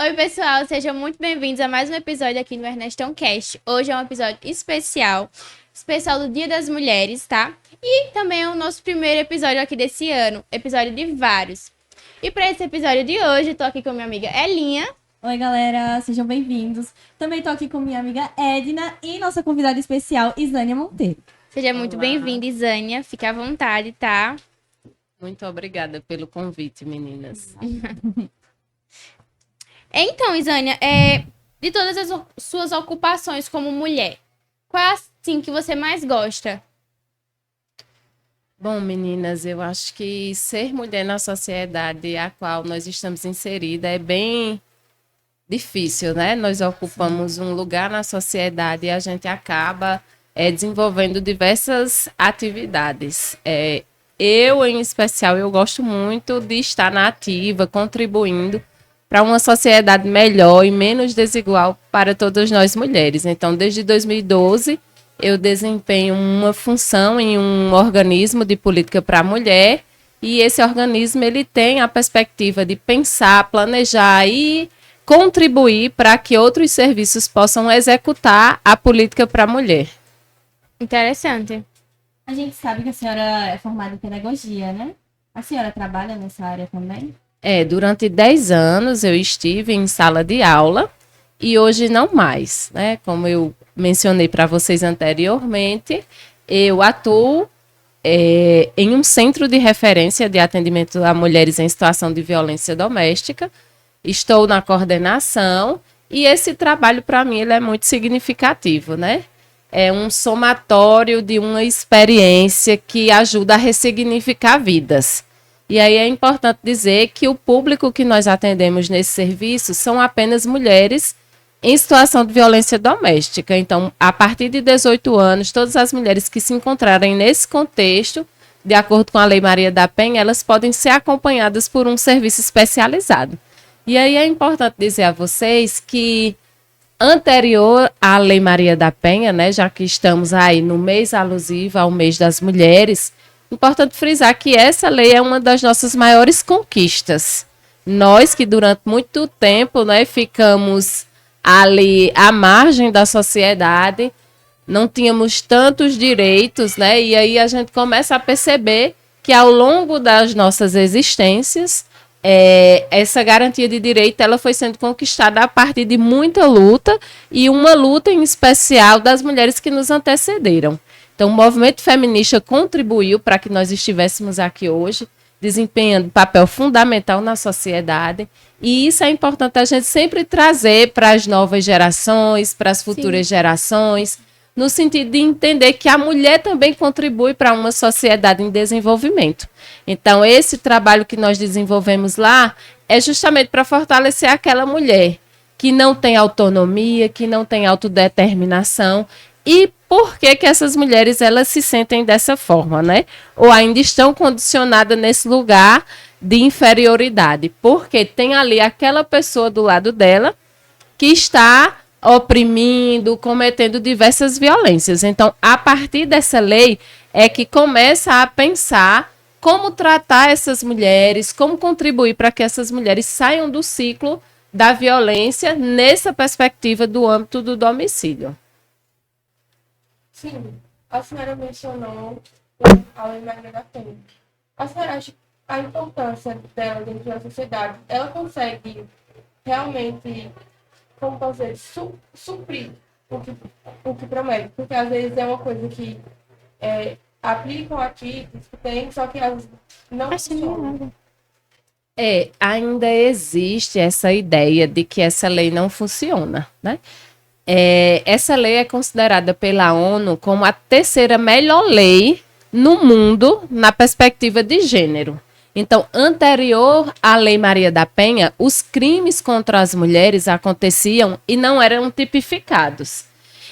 Oi, pessoal, sejam muito bem-vindos a mais um episódio aqui no Ernestão Cast. Hoje é um episódio especial do Dia das Mulheres, tá? E também é o nosso primeiro episódio aqui desse ano, episódio de vários. E para esse episódio de hoje, tô aqui com minha amiga Elinha. Oi, galera, sejam bem-vindos. Também tô aqui com minha amiga Edna e nossa convidada especial, Isânia Monteiro. Seja muito bem-vinda, Isânia. Fique à vontade, tá? Muito obrigada pelo convite, meninas. Então, Isânia, de todas as suas ocupações como mulher, qual é assim que você mais gosta? Bom, meninas, eu acho que ser mulher na sociedade a qual nós estamos inserida é bem difícil, né? Nós ocupamos um lugar na sociedade e a gente acaba desenvolvendo diversas atividades. Eu, em especial, eu gosto muito de estar na ativa, contribuindo para uma sociedade melhor e menos desigual para todas nós mulheres. Então, desde 2012, eu desempenho uma função em um organismo de política para a mulher, e esse organismo ele tem a perspectiva de pensar, planejar e contribuir para que outros serviços possam executar a política para a mulher. Interessante. A gente sabe que a senhora é formada em pedagogia, né? A senhora trabalha nessa área também? Durante 10 anos eu estive em sala de aula e hoje não mais, né? Como eu mencionei para vocês anteriormente, eu atuo em um centro de referência de atendimento a mulheres em situação de violência doméstica. Estou na coordenação e esse trabalho para mim ele é muito significativo, né? É um somatório de uma experiência que ajuda a ressignificar vidas. E aí é importante dizer que o público que nós atendemos nesse serviço são apenas mulheres em situação de violência doméstica. Então, a partir de 18 anos, todas as mulheres que se encontrarem nesse contexto, de acordo com a Lei Maria da Penha, elas podem ser acompanhadas por um serviço especializado. E aí é importante dizer a vocês que, anterior à Lei Maria da Penha, né, já que estamos aí no mês alusivo ao mês das mulheres, importante frisar que essa lei é uma das nossas maiores conquistas. Nós que durante muito tempo, né, ficamos ali à margem da sociedade, não tínhamos tantos direitos, né, e aí a gente começa a perceber que ao longo das nossas existências, essa garantia de direito ela foi sendo conquistada a partir de muita luta e uma luta em especial das mulheres que nos antecederam. Então, o movimento feminista contribuiu para que nós estivéssemos aqui hoje, desempenhando papel fundamental na sociedade. E isso é importante a gente sempre trazer para as novas gerações, para as futuras gerações, no sentido de entender que a mulher também contribui para uma sociedade em desenvolvimento. Então, esse trabalho que nós desenvolvemos lá é justamente para fortalecer aquela mulher que não tem autonomia, que não tem autodeterminação. E por que essas mulheres elas se sentem dessa forma, né? Ou ainda estão condicionadas nesse lugar de inferioridade? Porque tem ali aquela pessoa do lado dela que está oprimindo, cometendo diversas violências. Então, a partir dessa lei é que começa a pensar como tratar essas mulheres, como contribuir para que essas mulheres saiam do ciclo da violência nessa perspectiva do âmbito do domicílio. Sim, a senhora mencionou a Lei Maria da Penha. A senhora acha a importância dela dentro da sociedade, ela consegue realmente, como posso dizer, suprir o que promete? Porque às vezes é uma coisa que aplicam aqui, que tem, só que elas não funcionam. Ainda existe essa ideia de que essa lei não funciona, né? Essa lei é considerada pela ONU como a terceira melhor lei no mundo na perspectiva de gênero. Então, anterior à Lei Maria da Penha, os crimes contra as mulheres aconteciam e não eram tipificados.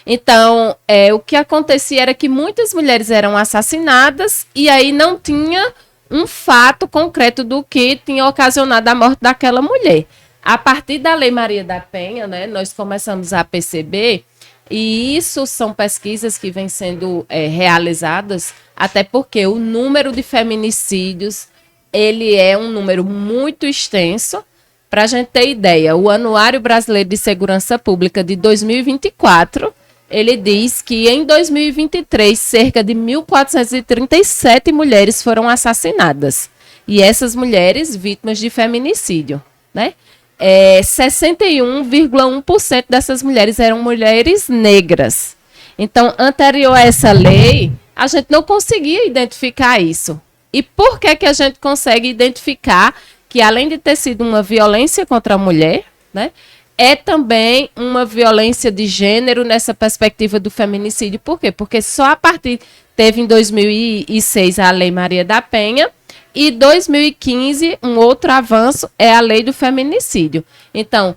Então, o que acontecia era que muitas mulheres eram assassinadas e aí não tinha um fato concreto do que tinha ocasionado a morte daquela mulher. A partir da Lei Maria da Penha, né, nós começamos a perceber, e isso são pesquisas que vêm sendo realizadas, até porque o número de feminicídios ele é um número muito extenso, Para a gente ter ideia, o Anuário Brasileiro de Segurança Pública de 2024, ele diz que em 2023, cerca de 1.437 mulheres foram assassinadas. E essas mulheres vítimas de feminicídio, né? 61,1% dessas mulheres eram mulheres negras. Então, anterior a essa lei, a gente não conseguia identificar isso. E por que que a gente consegue identificar que, além de ter sido uma violência contra a mulher, né, é também uma violência de gênero nessa perspectiva do feminicídio? Por quê? Porque só a partir... Teve em 2006 a Lei Maria da Penha, e 2015, um outro avanço é a lei do feminicídio. Então,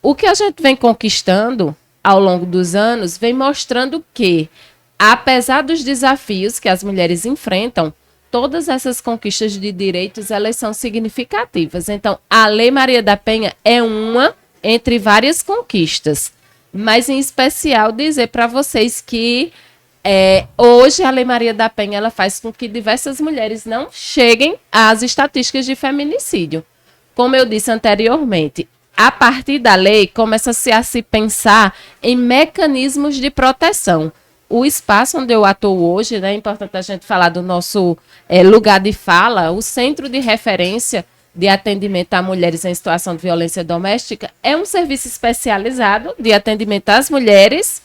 o que a gente vem conquistando ao longo dos anos vem mostrando que, apesar dos desafios que as mulheres enfrentam, todas essas conquistas de direitos, elas são significativas. Então, a Lei Maria da Penha é uma entre várias conquistas. Mas, em especial, dizer para vocês que hoje a Lei Maria da Penha ela faz com que diversas mulheres não cheguem às estatísticas de feminicídio. Como eu disse anteriormente, a partir da lei começa-se a se pensar em mecanismos de proteção. O espaço onde eu atuo hoje, né, é importante a gente falar do nosso lugar de fala, o Centro de Referência de Atendimento a Mulheres em Situação de Violência Doméstica, é um serviço especializado de atendimento às mulheres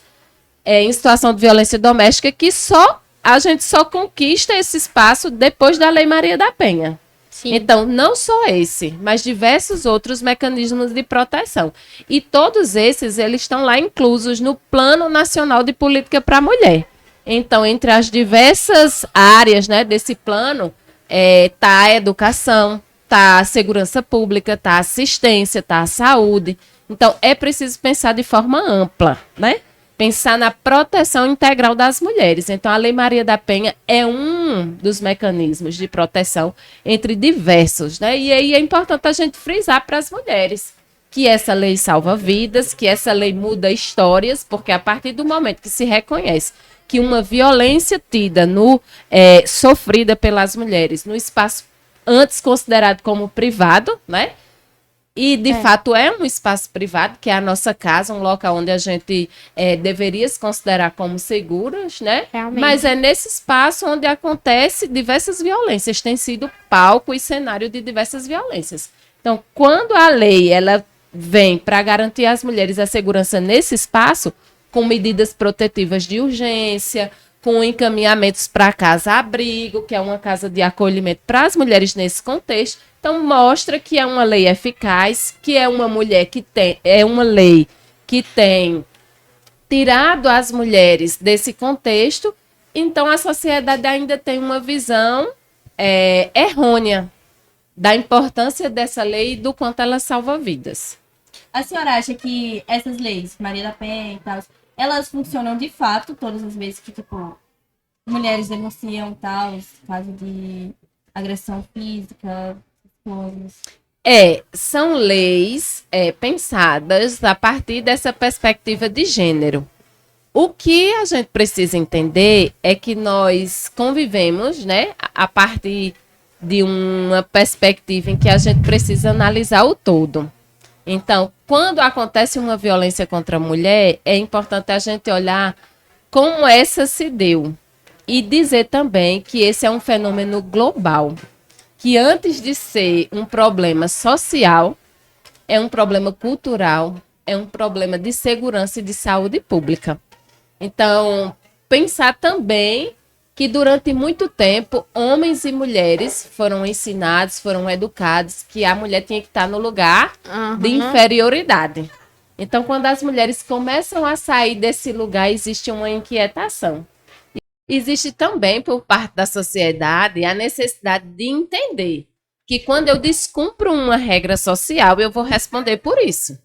em situação de violência doméstica, que a gente só conquista esse espaço depois da Lei Maria da Penha. Sim. Então, não só esse, mas diversos outros mecanismos de proteção. E todos esses, eles estão lá inclusos no Plano Nacional de Política para a Mulher. Então, entre as diversas áreas, né, desse plano, está a educação, está a segurança pública, está a assistência, está a saúde. Então, é preciso pensar de forma ampla, né? Pensar na proteção integral das mulheres. Então, a Lei Maria da Penha é um dos mecanismos de proteção entre diversos, né? E aí é importante a gente frisar para as mulheres que essa lei salva vidas, que essa lei muda histórias, porque a partir do momento que se reconhece que uma violência sofrida pelas mulheres no espaço antes considerado como privado, né? E, de fato, é um espaço privado, que é a nossa casa, um local onde a gente deveria se considerar como seguros, né? Realmente. Mas é nesse espaço onde acontece diversas violências, tem sido palco e cenário de diversas violências. Então, quando a lei ela vem para garantir às mulheres a segurança nesse espaço, com medidas protetivas de urgência, com encaminhamentos para casa-abrigo, que é uma casa de acolhimento para as mulheres nesse contexto. Então, mostra que é uma lei eficaz, que é uma lei que tem tirado as mulheres desse contexto. Então, a sociedade ainda tem uma visão errônea da importância dessa lei e do quanto ela salva vidas. A senhora acha que essas leis, Maria da Penha e tal, elas funcionam de fato todas as vezes que, tipo, mulheres denunciam tal, caso de agressão física, coisas? São leis pensadas a partir dessa perspectiva de gênero. O que a gente precisa entender é que nós convivemos, né, a partir de uma perspectiva em que a gente precisa analisar o todo. Então, quando acontece uma violência contra a mulher, é importante a gente olhar como essa se deu e dizer também que esse é um fenômeno global, que antes de ser um problema social, é um problema cultural, é um problema de segurança e de saúde pública. Então, pensar também que durante muito tempo, homens e mulheres foram ensinados, foram educados que a mulher tinha que estar no lugar de inferioridade. Então, quando as mulheres começam a sair desse lugar, existe uma inquietação. Existe também, por parte da sociedade, a necessidade de entender que quando eu descumpro uma regra social, eu vou responder por isso.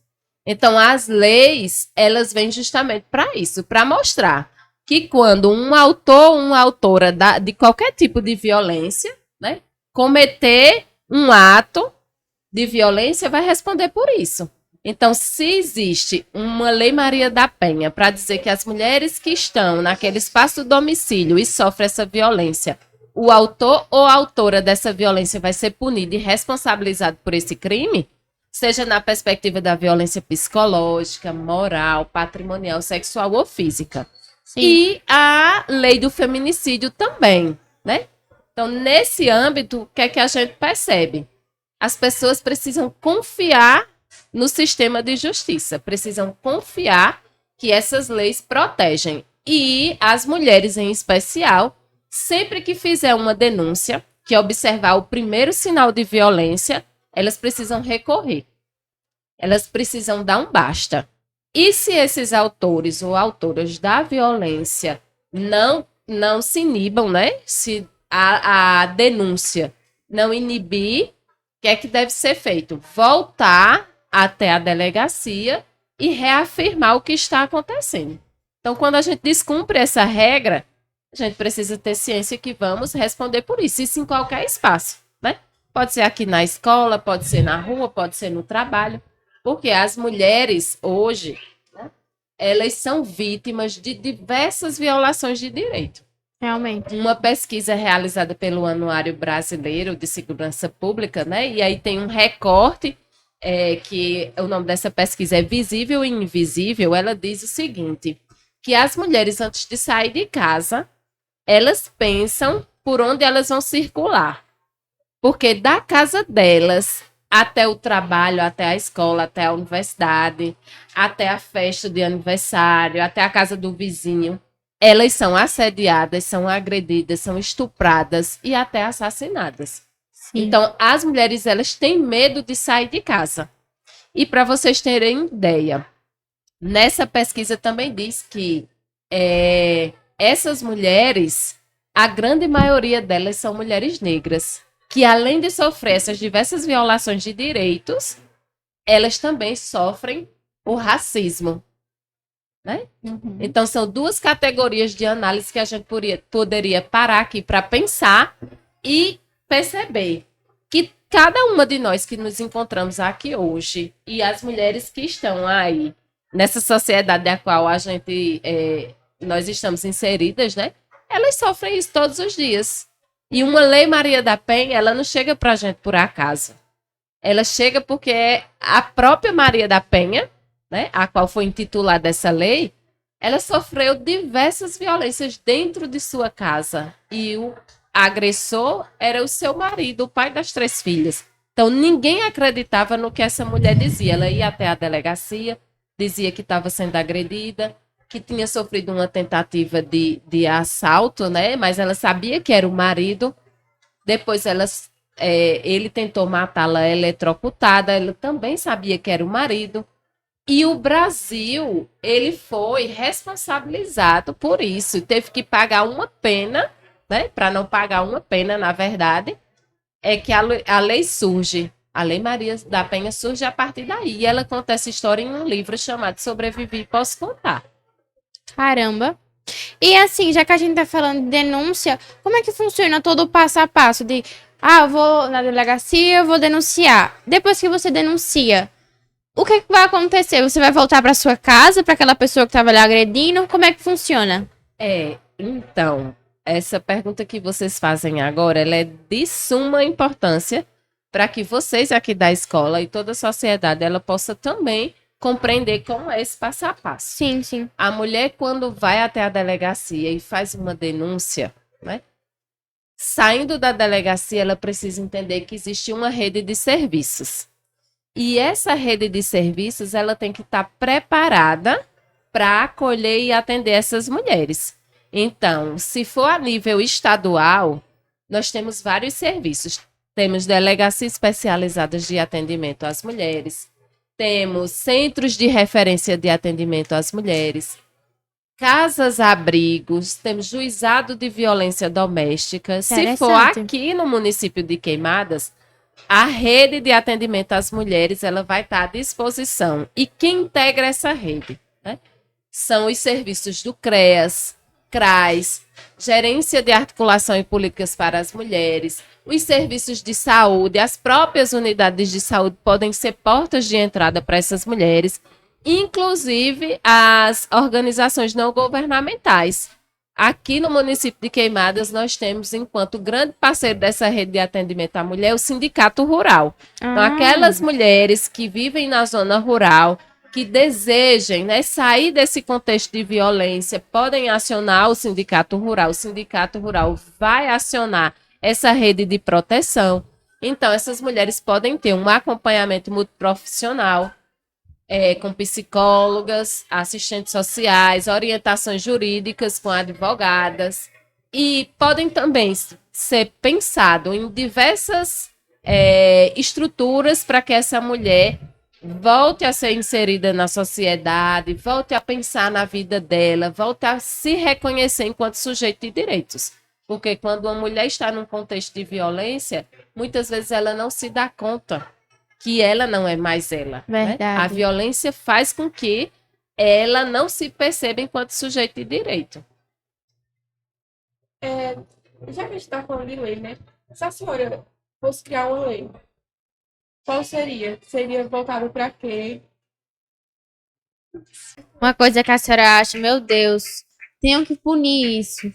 Então, as leis, elas vêm justamente para isso, para mostrar que quando um autor ou uma autora de qualquer tipo de violência, né, cometer um ato de violência, vai responder por isso. Então, se existe uma Lei Maria da Penha para dizer que as mulheres que estão naquele espaço do domicílio e sofrem essa violência, o autor ou a autora dessa violência vai ser punido e responsabilizado por esse crime, seja na perspectiva da violência psicológica, moral, patrimonial, sexual ou física. Sim. E a lei do feminicídio também, né? Então, nesse âmbito, o que é que a gente percebe? As pessoas precisam confiar no sistema de justiça, precisam confiar que essas leis protegem. E as mulheres, em especial, sempre que fizer uma denúncia, que observar o primeiro sinal de violência, elas precisam recorrer. Elas precisam dar um basta. E se esses autores ou autoras da violência não se inibam, né? Se a denúncia não inibir, o que é que deve ser feito? Voltar até a delegacia e reafirmar o que está acontecendo. Então, quando a gente descumpre essa regra, a gente precisa ter ciência que vamos responder por isso. Isso em qualquer espaço, né? Pode ser aqui na escola, pode ser na rua, pode ser no trabalho. Porque as mulheres, hoje, né, elas são vítimas de diversas violações de direito. Realmente. Uma pesquisa realizada pelo Anuário Brasileiro de Segurança Pública, né? E aí tem um recorte, que o nome dessa pesquisa é Visível e Invisível. Ela diz o seguinte, que as mulheres, antes de sair de casa, elas pensam por onde elas vão circular. Porque da casa delas até o trabalho, até a escola, até a universidade, até a festa de aniversário, até a casa do vizinho, elas são assediadas, são agredidas, são estupradas e até assassinadas. Sim. Então, as mulheres, elas têm medo de sair de casa. E para vocês terem ideia, nessa pesquisa também diz que essas mulheres, a grande maioria delas são mulheres negras, que além de sofrer essas diversas violações de direitos, elas também sofrem o racismo, né? Uhum. Então, são duas categorias de análise que a gente poderia parar aqui para pensar e perceber que cada uma de nós que nos encontramos aqui hoje e as mulheres que estão aí nessa sociedade da qual nós estamos inseridas, né? Elas sofrem isso todos os dias. E uma Lei Maria da Penha, ela não chega para a gente por acaso. Ela chega porque a própria Maria da Penha, né, a qual foi intitulada essa lei, ela sofreu diversas violências dentro de sua casa. E o agressor era o seu marido, o pai das 3 filhas. Então, ninguém acreditava no que essa mulher dizia. Ela ia até a delegacia, dizia que estava sendo agredida, que tinha sofrido uma tentativa de assalto, né? Mas ela sabia que era o marido. Depois ele tentou matá-la eletrocutada, ela também sabia que era o marido. E o Brasil, ele foi responsabilizado por isso. Teve que pagar uma pena, né? Para não pagar uma pena, na verdade, é que a lei surge. A Lei Maria da Penha surge a partir daí. E ela conta essa história em um livro chamado Sobrevivi e Posso Contar. Caramba. E assim, já que a gente tá falando de denúncia, como é que funciona todo o passo a passo de, eu vou na delegacia, eu vou denunciar. Depois que você denuncia, o que vai acontecer? Você vai voltar para sua casa, para aquela pessoa que estava lhe agredindo? Como é que funciona? Então, essa pergunta que vocês fazem agora, ela é de suma importância para que vocês aqui da escola e toda a sociedade, ela possa também compreender como é esse passo a passo. Sim, sim. A mulher, quando vai até a delegacia e faz uma denúncia, né? Saindo da delegacia, ela precisa entender que existe uma rede de serviços. E essa rede de serviços, ela tem que estar preparada para acolher e atender essas mulheres. Então, se for a nível estadual, nós temos vários serviços. Temos delegacias especializadas de atendimento às mulheres, temos centros de referência de atendimento às mulheres, casas-abrigos, temos juizado de violência doméstica. Se for aqui no município de Queimadas, a rede de atendimento às mulheres, ela vai estar à disposição. E quem integra essa rede, né? São os serviços do CREAS, CRAS, Gerência de Articulação e Políticas para as Mulheres, os serviços de saúde, as próprias unidades de saúde podem ser portas de entrada para essas mulheres, inclusive as organizações não governamentais, Aqui no município de Queimadas, nós temos, enquanto grande parceiro dessa rede de atendimento à mulher, o Sindicato Rural. Então, aquelas mulheres que vivem na zona rural, que desejem, né, sair desse contexto de violência, podem acionar o Sindicato Rural. O Sindicato Rural vai acionar essa rede de proteção. Então, essas mulheres podem ter um acompanhamento multiprofissional, com psicólogas, assistentes sociais, orientações jurídicas com advogadas. E podem também ser pensado em diversas estruturas para que essa mulher volte a ser inserida na sociedade, volte a pensar na vida dela, volte a se reconhecer enquanto sujeito de direitos. Porque quando uma mulher está num contexto de violência, muitas vezes ela não se dá conta que ela não é mais ela. Verdade. Né? A violência faz com que ela não se perceba enquanto sujeito de direito. Já que a gente está falando de lei, né? Se a senhora fosse criar uma lei, qual seria? Seria voltado para quê? Uma coisa que a senhora acha, meu Deus, tenham que punir isso.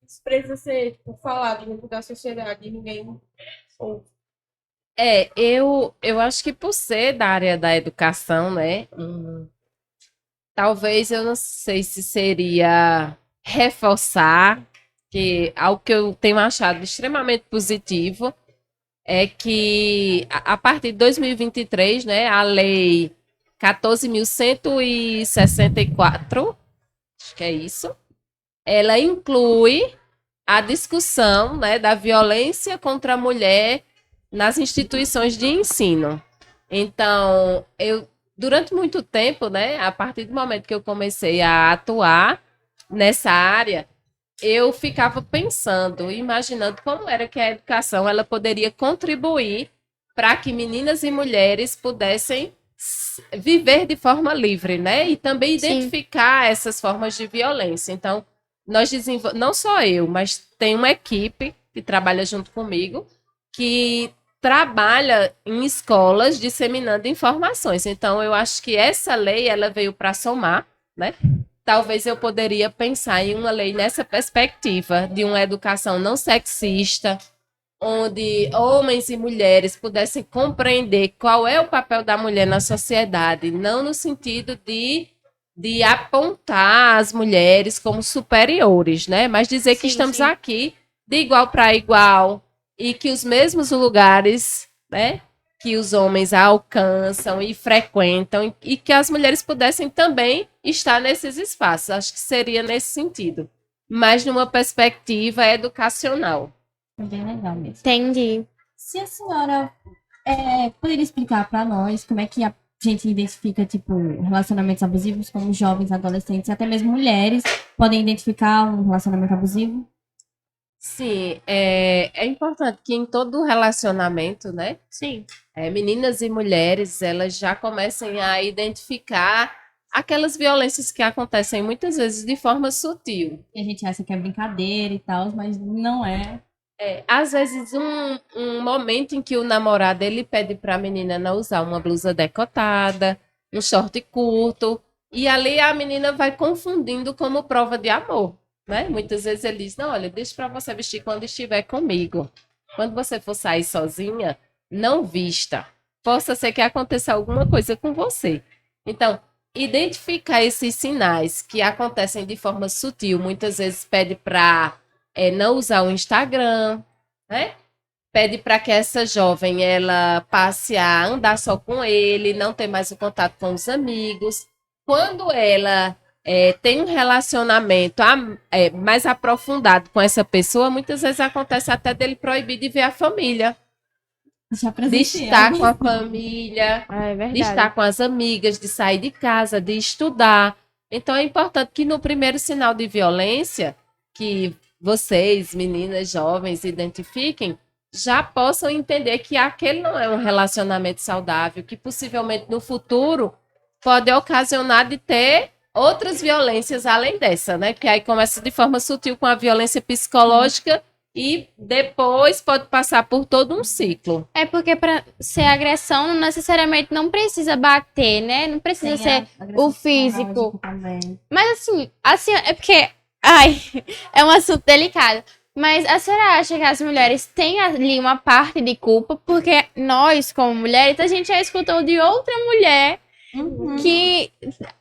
Isso precisa ser tipo, falado dentro da sociedade e ninguém ouve. Eu acho que por ser da área da educação, né? Talvez eu não sei se seria reforçar, que algo que eu tenho achado extremamente positivo é que a partir de 2023, né, a lei 14.164, acho que é isso, ela inclui a discussão, né, da violência contra a mulher nas instituições de ensino. Então, durante muito tempo, né, a partir do momento que eu comecei a atuar nessa área, eu ficava pensando, imaginando como era que a educação ela poderia contribuir para que meninas e mulheres pudessem viver de forma livre, né? E também identificar essas formas de violência. Então, nós não só eu, mas tem uma equipe que trabalha junto comigo, que trabalha em escolas disseminando informações. Então, eu acho que essa lei ela veio para somar, né? Talvez eu poderia pensar em uma lei nessa perspectiva de uma educação não sexista, onde homens e mulheres pudessem compreender qual é o papel da mulher na sociedade, não no sentido de apontar as mulheres como superiores, né? Mas dizer que estamos aqui de igual para igual e que os mesmos lugares, né, que os homens alcançam e frequentam e que as mulheres pudessem também estar nesses espaços. Acho que seria nesse sentido, mas numa perspectiva educacional. É bem legal mesmo. Entendi. Se a senhora poderia explicar para nós como é que a gente identifica, tipo, relacionamentos abusivos, como jovens, adolescentes, até mesmo mulheres podem identificar um relacionamento abusivo? Sim, é importante que em todo relacionamento, né? Sim. Meninas e mulheres, elas já comecem a identificar aquelas violências que acontecem muitas vezes de forma sutil. E a gente acha que é brincadeira e tal, mas não é. Às vezes um momento em que o namorado ele pede para a menina não usar uma blusa decotada, um short curto, e ali a menina vai confundindo como prova de amor, né? Muitas vezes ele diz, não, olha, deixa para você vestir quando estiver comigo. Quando você for sair sozinha, não vista. Possa ser que aconteça alguma coisa com você. Então, identificar esses sinais que acontecem de forma sutil, muitas vezes pede para não usar o Instagram, né? Pede para que essa jovem ela passe a andar só com ele, não ter mais o contato com os amigos. Quando ela tem um relacionamento mais aprofundado com essa pessoa, muitas vezes acontece até dele proibir de ver a família. De estar com a família, É verdade. de estar com as amigas, de sair de casa, de estudar. Então é importante que no primeiro sinal de violência, que vocês, meninas jovens, identifiquem, já possam entender que aquele não é um relacionamento saudável, que possivelmente no futuro pode ocasionar de ter outras violências além dessa, né? Porque aí começa de forma sutil com a violência psicológica e depois pode passar por todo um ciclo. É porque para ser agressão não necessariamente não precisa bater, né? Não precisa ser o físico. Também. Mas assim, é porque Ai, é um assunto delicado. Mas a senhora acha que as mulheres têm ali uma parte de culpa? Porque nós, como mulheres, a gente já escutou de outra mulher Uhum. que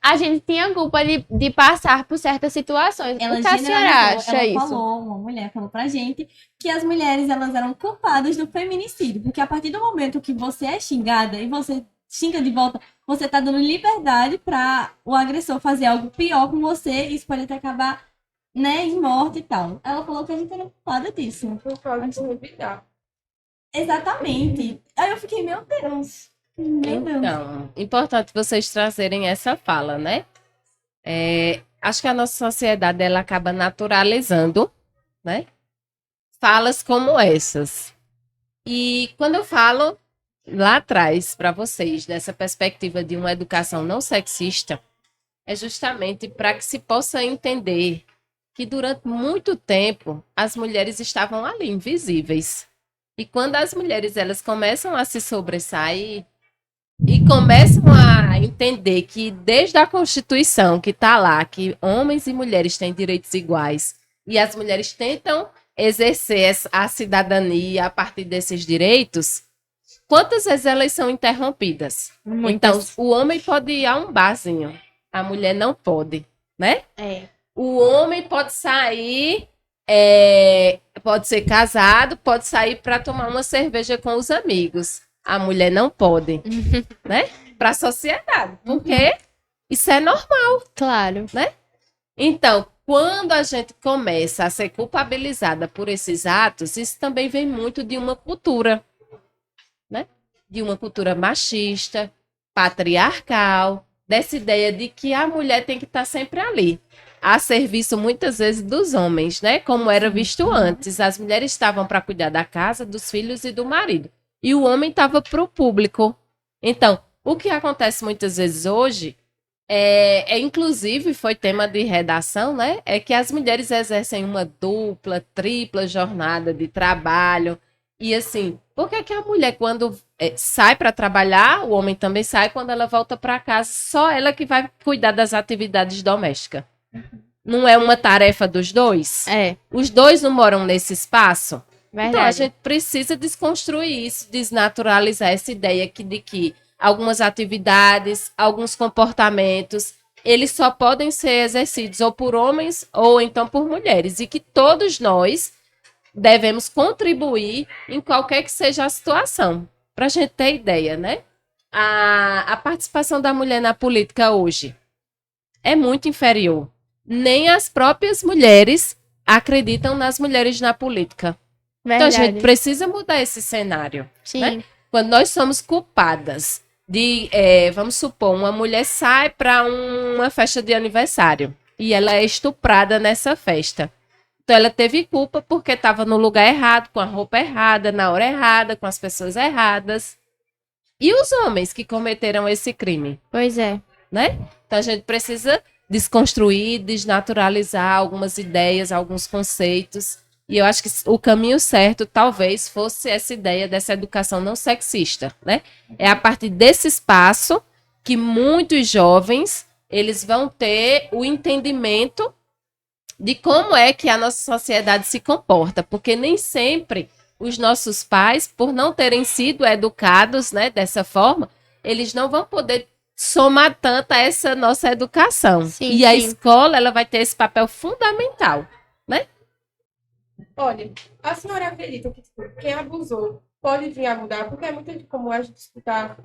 a gente tinha culpa de passar por certas situações. Ela O que a senhora generalizou, acha ela isso? falou, uma mulher falou pra gente que as mulheres elas eram culpadas do feminicídio, porque a partir do momento que você é xingada e você xinga de volta, você tá dando liberdade para o agressor fazer algo pior com você, e isso pode até acabar, né, em morte e tal. Ela falou que a gente era culpada disso. Por causa de revidar. Exatamente. Aí eu fiquei, meu Deus. Meu Deus. Então, importante vocês trazerem essa fala, né? Acho que a nossa sociedade ela acaba naturalizando, né? Falas como essas. E quando eu falo lá atrás para vocês dessa perspectiva de uma educação não sexista, é justamente para que se possa entender que durante muito tempo as mulheres estavam ali invisíveis. E quando as mulheres elas começam a se sobressair e começam a entender que desde a Constituição que está lá, que homens e mulheres têm direitos iguais, e as mulheres tentam exercer a cidadania a partir desses direitos, quantas vezes elas são interrompidas? Então, o homem pode ir a um barzinho, a mulher não pode, né? É. O homem pode sair, pode ser casado, pode sair para tomar uma cerveja com os amigos. A mulher não pode, né? Para a sociedade, porque isso é normal. Claro. Então, quando a gente começa a ser culpabilizada por esses atos, isso também vem muito de uma cultura, né? De uma cultura machista, patriarcal, dessa ideia de que a mulher tem que estar sempre ali, a serviço muitas vezes dos homens, né? Como era visto antes. As mulheres estavam para cuidar da casa, dos filhos e do marido. E o homem estava para o público. Então, o que acontece muitas vezes hoje inclusive, foi tema de redação, né? É que as mulheres exercem uma dupla, tripla jornada de trabalho. E assim, por que que a mulher, quando sai para trabalhar, o homem também sai, quando ela volta para casa, só ela que vai cuidar das atividades domésticas? Não é uma tarefa dos dois? É, Os dois não moram nesse espaço? verdade. Então, a gente precisa desconstruir isso, desnaturalizar essa ideia de que algumas atividades, alguns comportamentos, eles só podem ser exercidos ou por homens ou então por mulheres. E que todos nós devemos contribuir em qualquer que seja a situação. Para a gente ter ideia, né? A participação da mulher na política hoje é muito inferior. Nem as próprias mulheres acreditam nas mulheres na política. Então, a gente precisa mudar esse cenário. Sim. Né? Quando nós somos culpadas de, vamos supor, uma mulher sai para uma festa de aniversário e ela é estuprada nessa festa. Então, ela teve culpa porque estava no lugar errado, com a roupa errada, na hora errada, com as pessoas erradas. E os homens que cometeram esse crime? Pois é. Né? Então, a gente precisa desconstruir, desnaturalizar algumas ideias, alguns conceitos. E eu acho que o caminho certo talvez fosse essa ideia dessa educação não sexista, né? É a partir desse espaço que muitos jovens eles vão ter o entendimento de como é que a nossa sociedade se comporta, porque nem sempre os nossos pais, por não terem sido educados, né, dessa forma, eles não vão poder somar tanto a essa nossa educação. Sim, e a sim. escola ela vai ter esse papel fundamental, né? Olha, a senhora acredita que tipo, quem abusou pode vir a mudar? Porque é muito comum a gente escutar,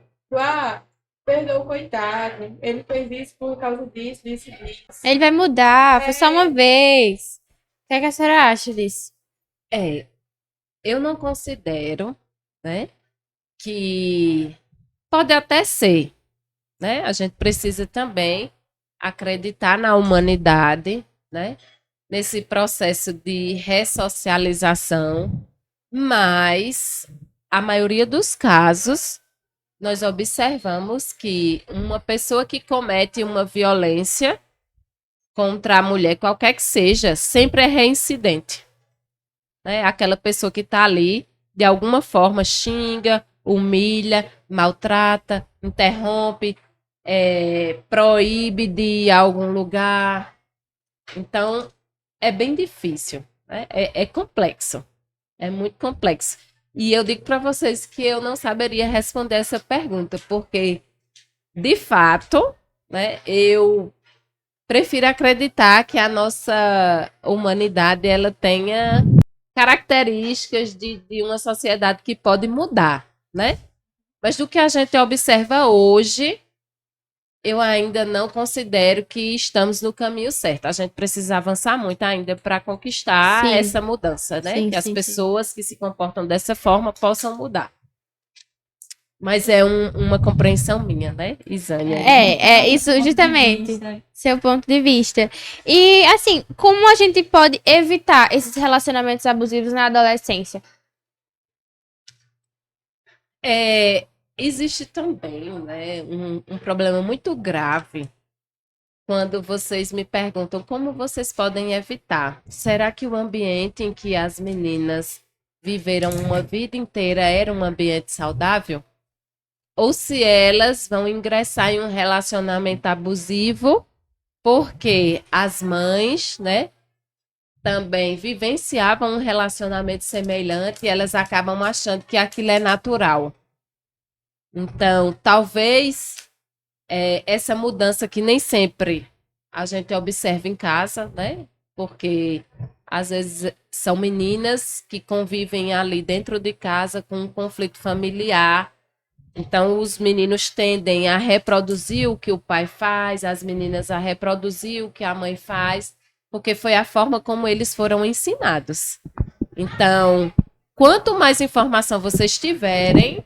perdoa o coitado, ele fez isso por causa disso, disso, disso. Ele vai mudar, foi só uma vez. O que é que a senhora acha disso? Eu não considero, né, que pode até ser, né? A gente precisa também acreditar na humanidade, né? Nesse processo de ressocialização, mas a maioria dos casos nós observamos que uma pessoa que comete uma violência contra a mulher, qualquer que seja, sempre é reincidente. Né? Aquela pessoa que está ali, de alguma forma, xinga, humilha, maltrata, interrompe, proíbe de ir a algum lugar. Então, é bem difícil, né? É complexo, é muito complexo. E eu digo para vocês que eu não saberia responder essa pergunta, porque, de fato, né, eu prefiro acreditar que a nossa humanidade ela tenha características de uma sociedade que pode mudar, né? Mas do que a gente observa hoje, eu ainda não considero que estamos no caminho certo. A gente precisa avançar muito ainda para conquistar Sim. essa mudança, né? Sim, Que as sim, sim. pessoas que se comportam dessa forma possam mudar. Mas é uma compreensão minha, né, Isânia? É isso, Ponto de justamente. vista. Seu ponto de vista. E, assim, como a gente pode evitar esses relacionamentos abusivos na adolescência? Existe também, né, um problema muito grave quando vocês me perguntam como vocês podem evitar. Será que o ambiente em que as meninas viveram uma vida inteira era um ambiente saudável? Ou se elas vão ingressar em um relacionamento abusivo porque as mães, né, também vivenciavam um relacionamento semelhante e elas acabam achando que aquilo é natural. Então, talvez essa mudança que nem sempre a gente observa em casa, né? Porque às vezes são meninas que convivem ali dentro de casa com um conflito familiar. Então, os meninos tendem a reproduzir o que o pai faz, as meninas a reproduzir o que a mãe faz, porque foi a forma como eles foram ensinados. Então, quanto mais informação vocês tiverem,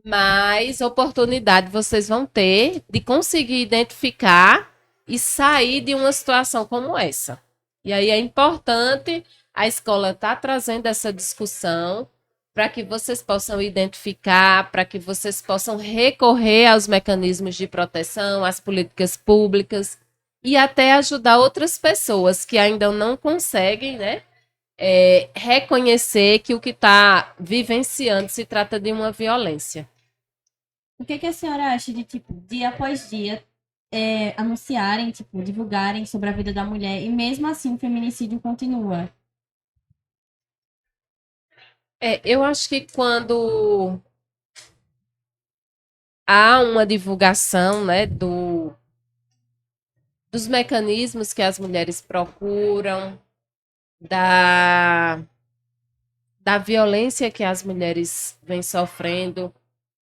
mais oportunidade vocês vão ter de conseguir identificar e sair de uma situação como essa. E aí é importante a escola estar trazendo essa discussão para que vocês possam identificar, para que vocês possam recorrer aos mecanismos de proteção, às políticas públicas e até ajudar outras pessoas que ainda não conseguem, né, reconhecer que o que está vivenciando se trata de uma violência. O que a senhora acha de, tipo, dia após dia, anunciarem, tipo, divulgarem sobre a vida da mulher e mesmo assim o feminicídio continua? Eu acho que quando há uma divulgação, né, dos mecanismos que as mulheres procuram, da violência que as mulheres vêm sofrendo,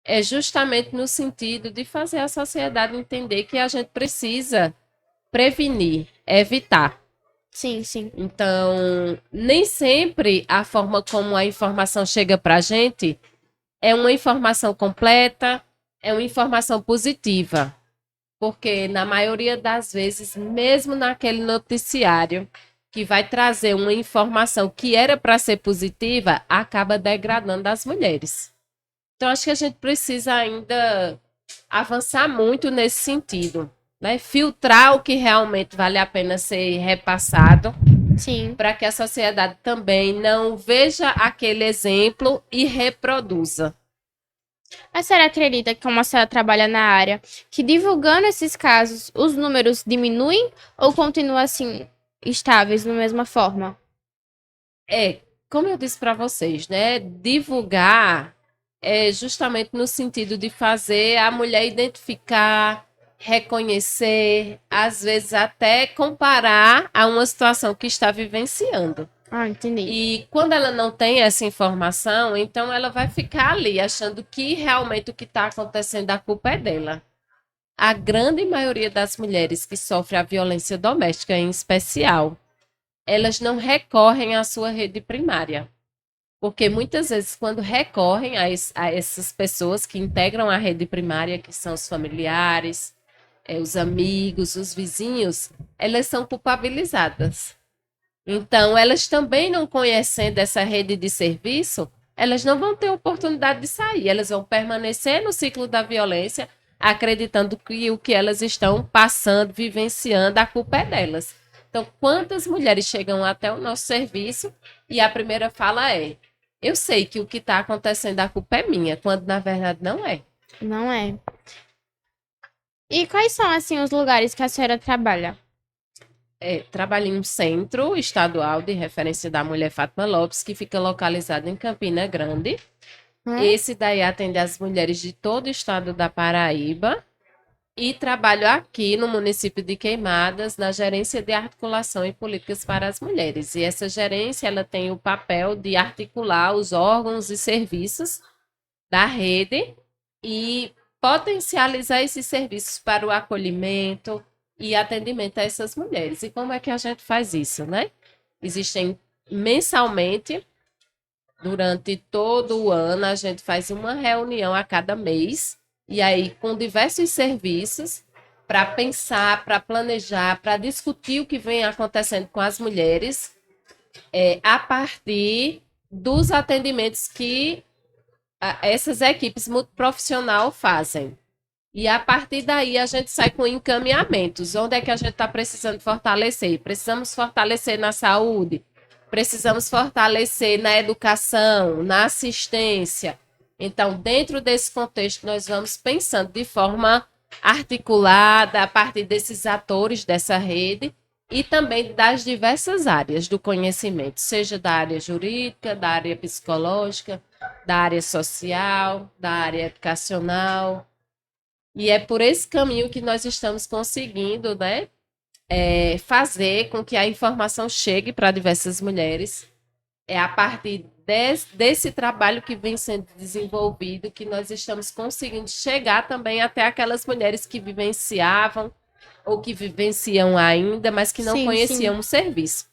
é justamente no sentido de fazer a sociedade entender que a gente precisa prevenir, evitar. Sim, sim. Então, nem sempre a forma como a informação chega para a gente é uma informação completa, é uma informação positiva. Porque, na maioria das vezes, mesmo naquele noticiário que vai trazer uma informação que era para ser positiva, acaba degradando as mulheres. Então, acho que a gente precisa ainda avançar muito nesse sentido, né? Filtrar o que realmente vale a pena ser repassado, Sim. para que a sociedade também não veja aquele exemplo e reproduza. A senhora acredita que, como a senhora trabalha na área, que divulgando esses casos, os números diminuem ou continuam assim, estáveis, da mesma forma? Como eu disse para vocês, né? Divulgar é justamente no sentido de fazer a mulher identificar, reconhecer, às vezes até comparar a uma situação que está vivenciando. Ah, entendi. E quando ela não tem essa informação, então ela vai ficar ali achando que realmente o que está acontecendo, a culpa é dela. A grande maioria das mulheres que sofrem a violência doméstica, em especial, elas não recorrem à sua rede primária. Porque muitas vezes, quando recorrem a essas pessoas que integram a rede primária, que são os familiares, os amigos, os vizinhos, elas são culpabilizadas. Então, elas também não conhecendo essa rede de serviço, elas não vão ter oportunidade de sair. Elas vão permanecer no ciclo da violência, acreditando que o que elas estão passando, vivenciando, a culpa é delas. Então, quantas mulheres chegam até o nosso serviço e a primeira fala é: eu sei que o que está acontecendo, a culpa é minha, quando na verdade não é. Não é. E quais são, assim, os lugares que a senhora trabalha? trabalho em um centro estadual de referência da mulher Fátima Lopes, que fica localizado em Campina Grande. Esse daí atende as mulheres de todo o estado da Paraíba. E trabalho aqui no município de Queimadas, na gerência de articulação e políticas para as mulheres. E essa gerência, ela tem o papel de articular os órgãos e serviços da rede e potencializar esses serviços para o acolhimento e atendimento a essas mulheres. E como é que a gente faz isso, né? Existem mensalmente, durante todo o ano, a gente faz uma reunião a cada mês, e aí com diversos serviços, para pensar, para planejar, para discutir o que vem acontecendo com as mulheres, a partir dos atendimentos que essas equipes multiprofissional fazem. E a partir daí a gente sai com encaminhamentos. Onde é que a gente está precisando fortalecer? Precisamos fortalecer na saúde, precisamos fortalecer na educação, na assistência. Então, dentro desse contexto, nós vamos pensando de forma articulada, a partir desses atores dessa rede e também das diversas áreas do conhecimento, seja da área jurídica, da área psicológica, da área social, da área educacional. E é por esse caminho que nós estamos conseguindo, né, fazer com que a informação chegue para diversas mulheres. É a partir desse trabalho que vem sendo desenvolvido que nós estamos conseguindo chegar também até aquelas mulheres que vivenciavam ou que vivenciam ainda, mas que não conheciam o serviço.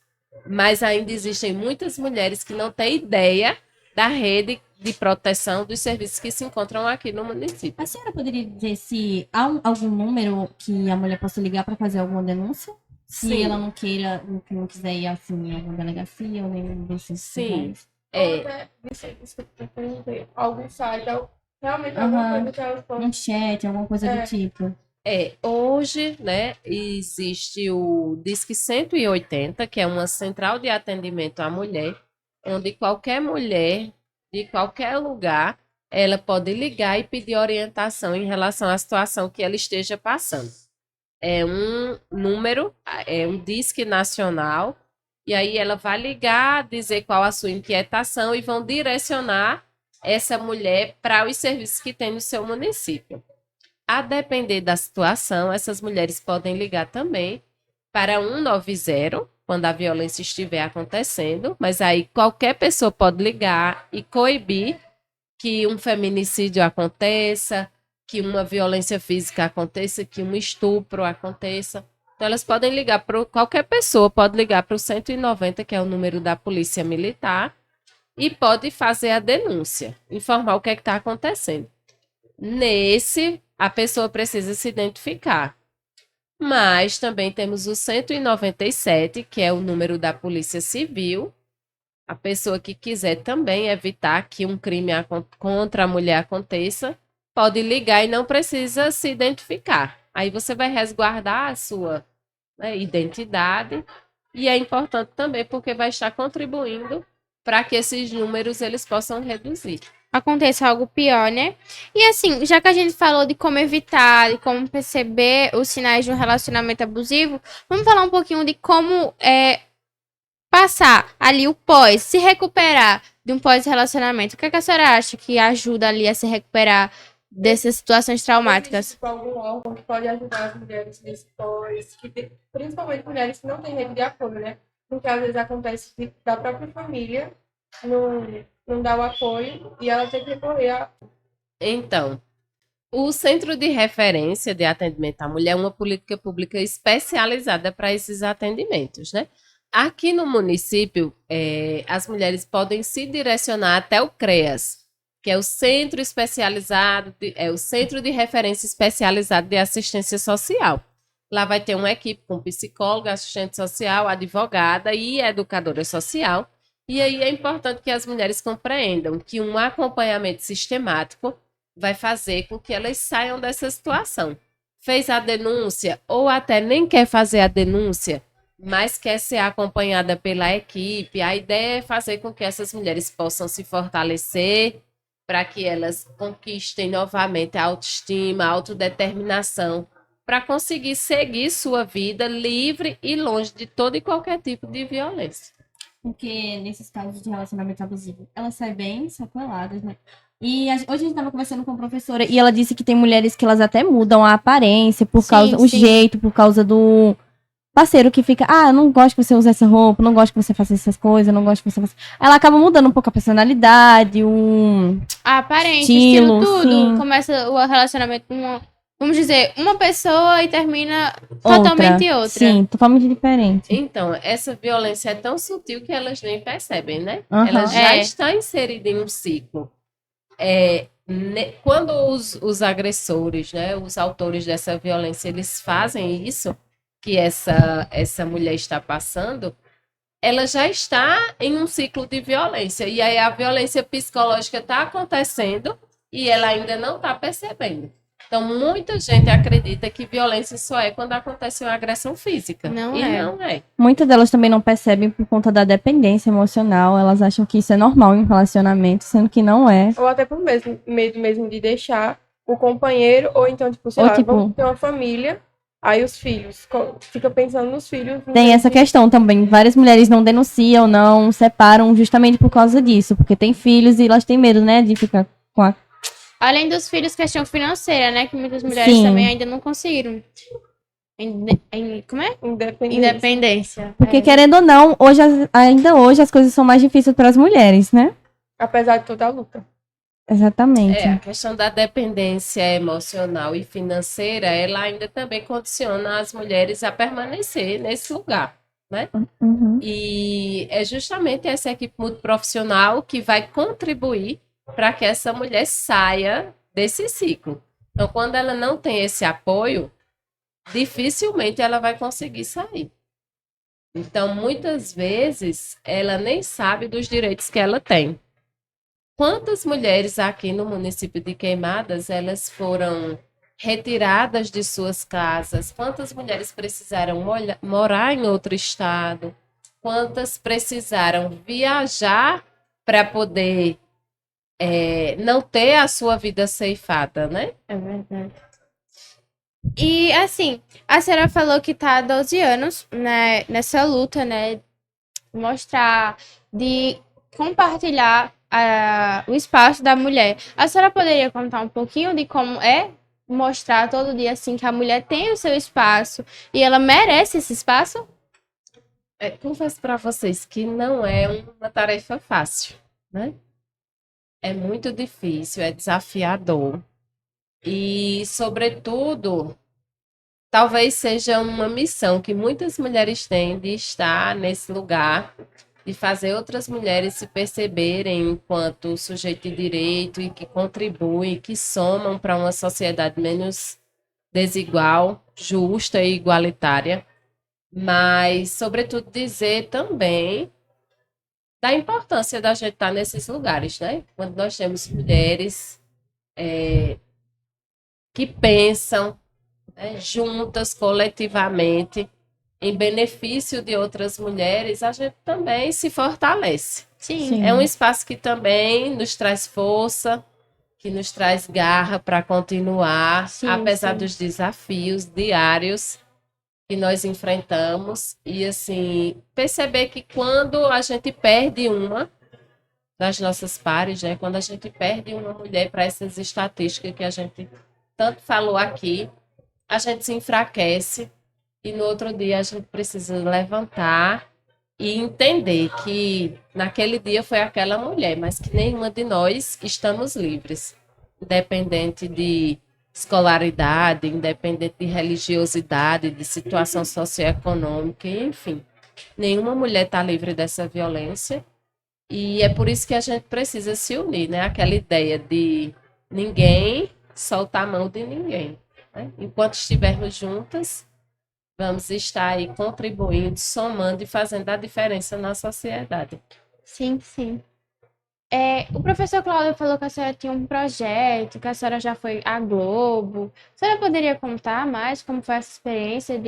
Mas ainda existem muitas mulheres que não têm ideia da rede de proteção dos serviços que se encontram aqui no município. A senhora poderia dizer se há algum número que a mulher possa ligar para fazer alguma denúncia? Se ela não queira, não quiser ir assim, em alguma delegacia ou nenhum desses. Sim. Algum site, realmente alguma coisa que elas Um chat, alguma coisa do tipo. Hoje, né, existe o Disque 180, que é uma central de atendimento à mulher, onde qualquer mulher, de qualquer lugar, ela pode ligar e pedir orientação em relação à situação que ela esteja passando. É um número, é um Disque nacional, e aí ela vai ligar, dizer qual a sua inquietação e vão direcionar essa mulher para os serviços que tem no seu município. A depender da situação, essas mulheres podem ligar também para 190, quando a violência estiver acontecendo, mas aí qualquer pessoa pode ligar e coibir que um feminicídio aconteça, que uma violência física aconteça, que um estupro aconteça. Então, elas podem ligar para qualquer pessoa, pode ligar para o 190, que é o número da Polícia Militar, e pode fazer a denúncia, informar o que é que está acontecendo. Nesse, a pessoa precisa se identificar. Mas também temos o 197, que é o número da Polícia Civil. A pessoa que quiser também evitar que um crime contra a mulher aconteça, pode ligar e não precisa se identificar. Aí você vai resguardar a sua, né, identidade. E é importante também porque vai estar contribuindo para que esses números eles possam reduzir. Aconteça algo pior, né? E assim, já que a gente falou de como evitar, de como perceber os sinais de um relacionamento abusivo, vamos falar um pouquinho de como passar ali o pós, se recuperar de um pós-relacionamento. O que a senhora acha que ajuda ali a se recuperar dessas situações traumáticas? Existe algum órgão que pode ajudar as mulheres nesse pós, principalmente mulheres que não têm rede de apoio, né? Porque às vezes acontece da própria família não dá o apoio e ela tem que recorrer a... Então, o Centro de Referência de Atendimento à Mulher é uma política pública especializada para esses atendimentos, né? Aqui no município, as mulheres podem se direcionar até o CREAS, que é o Centro Especializado, o Centro de Referência Especializado de Assistência Social. Lá vai ter uma equipe com psicóloga, assistente social, advogada e educadora social. E aí é importante que as mulheres compreendam que um acompanhamento sistemático vai fazer com que elas saiam dessa situação. Fez a denúncia ou até nem quer fazer a denúncia, mas quer ser acompanhada pela equipe. A ideia é fazer com que essas mulheres possam se fortalecer para que elas conquistem novamente a autoestima, a autodeterminação, para conseguir seguir sua vida livre e longe de todo e qualquer tipo de violência. Porque nesses casos de relacionamento abusivo, elas saem bem sequeladas, né? E hoje a gente estava conversando com a professora e ela disse que tem mulheres que elas até mudam a aparência por causa, o jeito, por causa do parceiro que fica, eu não gosto que você use essa roupa, não gosto que você faça essas coisas, não gosto que você faça. Ela acaba mudando um pouco a personalidade, a aparência, estilo, tudo. sim. Começa o relacionamento com vamos dizer, uma pessoa e termina totalmente outra. Sim, totalmente diferente. Então, essa violência é tão sutil que elas nem percebem, né? Uhum. Ela já está inserida em um ciclo. Quando os agressores, né, os autores dessa violência, eles fazem isso, que essa mulher está passando, ela já está em um ciclo de violência. E aí a violência psicológica está acontecendo e ela ainda não está percebendo. Então, muita gente acredita que violência só é quando acontece uma agressão física. Não é. Muitas delas também não percebem por conta da dependência emocional. Elas acham que isso é normal em um relacionamento, sendo que não é. Ou até por medo mesmo de deixar o companheiro, ou então, tipo, sei lá, vamos ter uma família, aí os filhos, fica pensando nos filhos. Tem essa questão também. Várias mulheres não denunciam, não separam justamente por causa disso. Porque tem filhos e elas têm medo, né, de ficar com a... Além dos filhos, questão financeira, né? Que muitas mulheres também ainda não conseguiram. Como é? Independência. Porque, querendo ou não, ainda hoje as coisas são mais difíceis para as mulheres, né? Apesar de toda a luta. Exatamente. A questão da dependência emocional e financeira, ela ainda também condiciona as mulheres a permanecer nesse lugar, né? Uhum. E é justamente essa equipe multiprofissional que vai contribuir para que essa mulher saia desse ciclo. Então, quando ela não tem esse apoio, dificilmente ela vai conseguir sair. Então, muitas vezes, ela nem sabe dos direitos que ela tem. Quantas mulheres aqui no município de Queimadas, elas foram retiradas de suas casas? Quantas mulheres precisaram morar em outro estado? Quantas precisaram viajar para poder não ter a sua vida ceifada, né? É verdade. E, assim, a senhora falou que tá há 12 anos, né, nessa luta, né? Mostrar, de compartilhar o espaço da mulher. A senhora poderia contar um pouquinho de como é mostrar todo dia, assim, que a mulher tem o seu espaço e ela merece esse espaço? Confesso para vocês que não é uma tarefa fácil, né? É muito difícil, é desafiador. E, sobretudo, talvez seja uma missão que muitas mulheres têm de estar nesse lugar, de fazer outras mulheres se perceberem enquanto sujeito de direito e que contribuem, que somam para uma sociedade menos desigual, justa e igualitária. Mas, sobretudo, dizer também da importância da gente estar nesses lugares, né? Quando nós temos mulheres que pensam, né, juntas, coletivamente, em benefício de outras mulheres, a gente também se fortalece. Sim. É um espaço que também nos traz força, que nos traz garra para continuar, apesar dos desafios diários que nós enfrentamos. E, assim, perceber que quando a gente perde uma das nossas pares, né, quando a gente perde uma mulher para essas estatísticas que a gente tanto falou aqui, a gente se enfraquece e no outro dia a gente precisa levantar e entender que naquele dia foi aquela mulher, mas que nenhuma de nós estamos livres, independente de escolaridade, independente de religiosidade, de situação socioeconômica, enfim. Nenhuma mulher está livre dessa violência e é por isso que a gente precisa se unir, né? Aquela ideia de ninguém soltar a mão de ninguém, né? Enquanto estivermos juntas, vamos estar aí contribuindo, somando e fazendo a diferença na sociedade. Sim, sim. O professor Cláudio falou que a senhora tinha um projeto, que a senhora já foi à Globo. A senhora poderia contar mais como foi essa experiência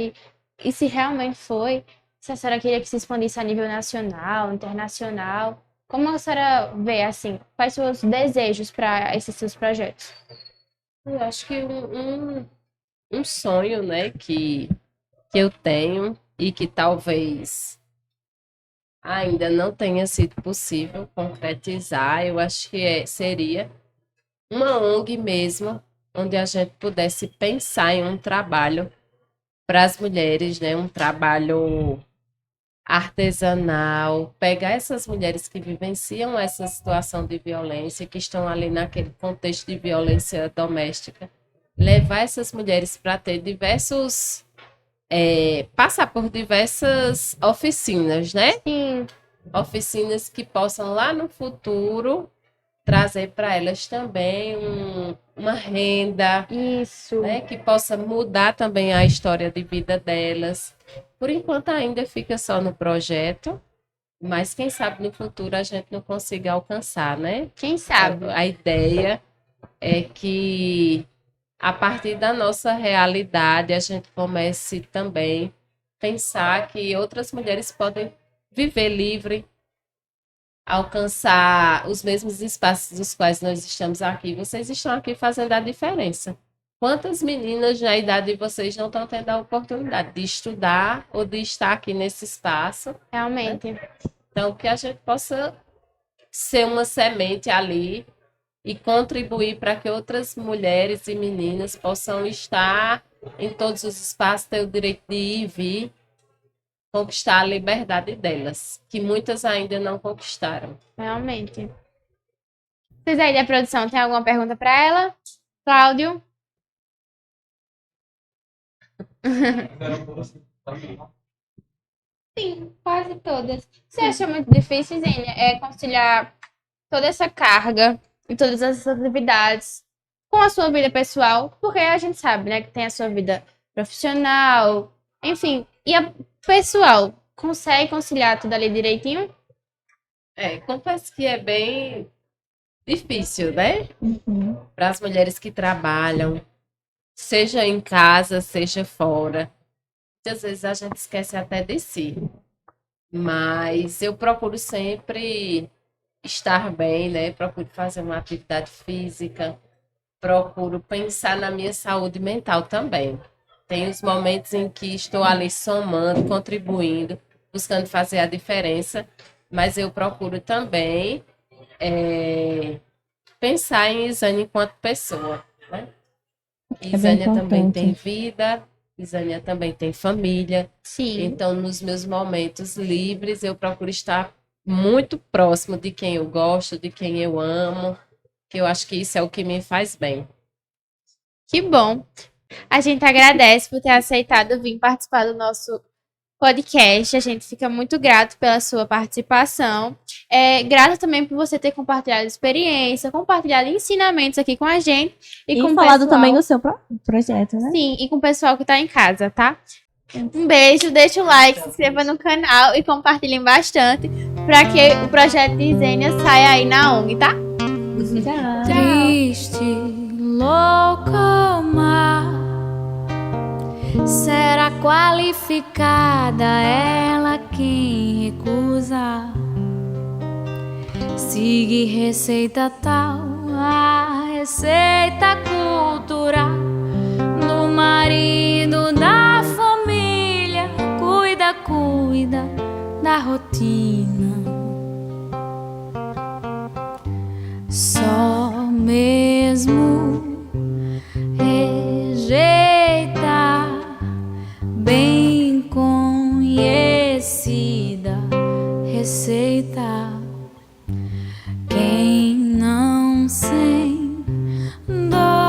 e se realmente foi, se a senhora queria que se expandisse a nível nacional, internacional? Como a senhora vê, assim, quais são os desejos para esses seus projetos? Eu acho que um sonho, né, que eu tenho e que talvez ainda não tenha sido possível concretizar. Eu acho que seria uma ONG mesmo, onde a gente pudesse pensar em um trabalho para as mulheres, né, um trabalho artesanal, pegar essas mulheres que vivenciam essa situação de violência, que estão ali naquele contexto de violência doméstica, levar essas mulheres para ter diversos, passar por diversas oficinas, né? Sim, Oficinas que possam lá no futuro trazer para elas também uma renda, isso. né, que possa mudar também a história de vida delas. Por enquanto ainda fica só no projeto, mas quem sabe no futuro a gente não consiga alcançar, né? Quem sabe? A ideia é que a partir da nossa realidade a gente comece também pensar que outras mulheres podem viver livre, alcançar os mesmos espaços dos quais nós estamos aqui. Vocês estão aqui fazendo a diferença. Quantas meninas na idade de vocês não estão tendo a oportunidade de estudar ou de estar aqui nesse espaço? Realmente. Então, que a gente possa ser uma semente ali e contribuir para que outras mulheres e meninas possam estar em todos os espaços, ter o direito de ir e vir, conquistar a liberdade delas, que muitas ainda não conquistaram. Realmente. Vocês aí da produção, tem alguma pergunta para ela? Cláudio? Sim, quase todas. Você acha muito difícil, Zênia, conciliar toda essa carga e todas essas atividades com a sua vida pessoal? Porque a gente sabe, né, que tem a sua vida profissional, enfim. E a pessoal, consegue conciliar tudo ali direitinho? Confesso que é bem difícil, né? Para as mulheres que trabalham, seja em casa, seja fora. Muitas vezes a gente esquece até de si. Mas eu procuro sempre estar bem, né? Procuro fazer uma atividade física, procuro pensar na minha saúde mental também. Tem os momentos em que estou ali somando, contribuindo, buscando fazer a diferença, mas eu procuro também pensar em Isânia enquanto pessoa, né? Isânia também tem vida, Isânia também tem família. Sim. Então, nos meus momentos livres, eu procuro estar muito próximo de quem eu gosto, de quem eu amo, que eu acho que isso é o que me faz bem. Que bom. A gente agradece por ter aceitado vir participar do nosso podcast. A gente fica muito grato pela sua participação. Grato também por você ter compartilhado experiência, compartilhado ensinamentos aqui com a gente. E com o falado pessoal, também do seu projeto, né? Sim, e com o pessoal que tá em casa, tá? Um beijo, deixa o like, se inscreva no canal e compartilhem bastante para que o projeto de Zênia saia aí na ONG, tá? Tchau. Triste, louco mar, será qualificada ela quem recusa. Sigue receita tal, a receita cultural do marido, da família, cuida da rotina. Só mesmo rejeita bem conhecida receita. Quem não sem dores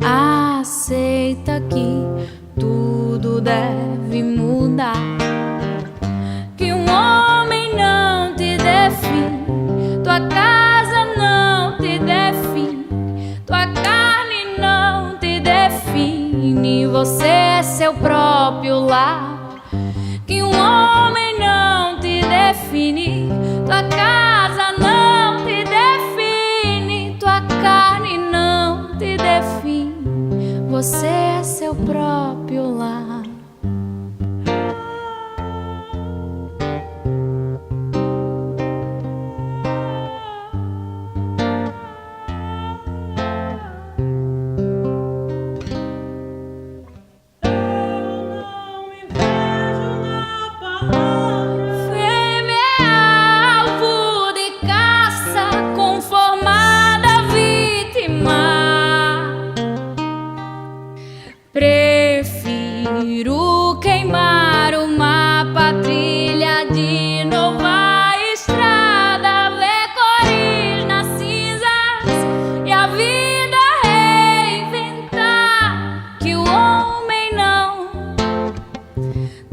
aceita que tudo deve mudar. Que um homem não te define, tua casa não te define, tua carne não te define, você é seu próprio lar. Que um homem não te define, tua casa não te define, tua carne não te define, você é seu próprio lar. Prefiro queimar o mapa, trilha de nova estrada, ver cores nas cinzas e a vida reinventar. Que o homem não,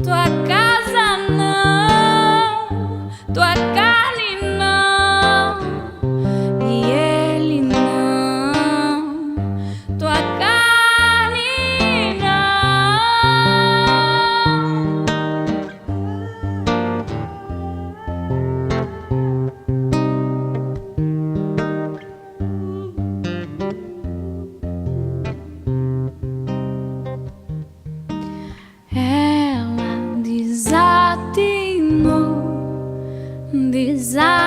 tua casa não, tua carne não, e ele não, tua carne não. Ela desatinou, desatinou.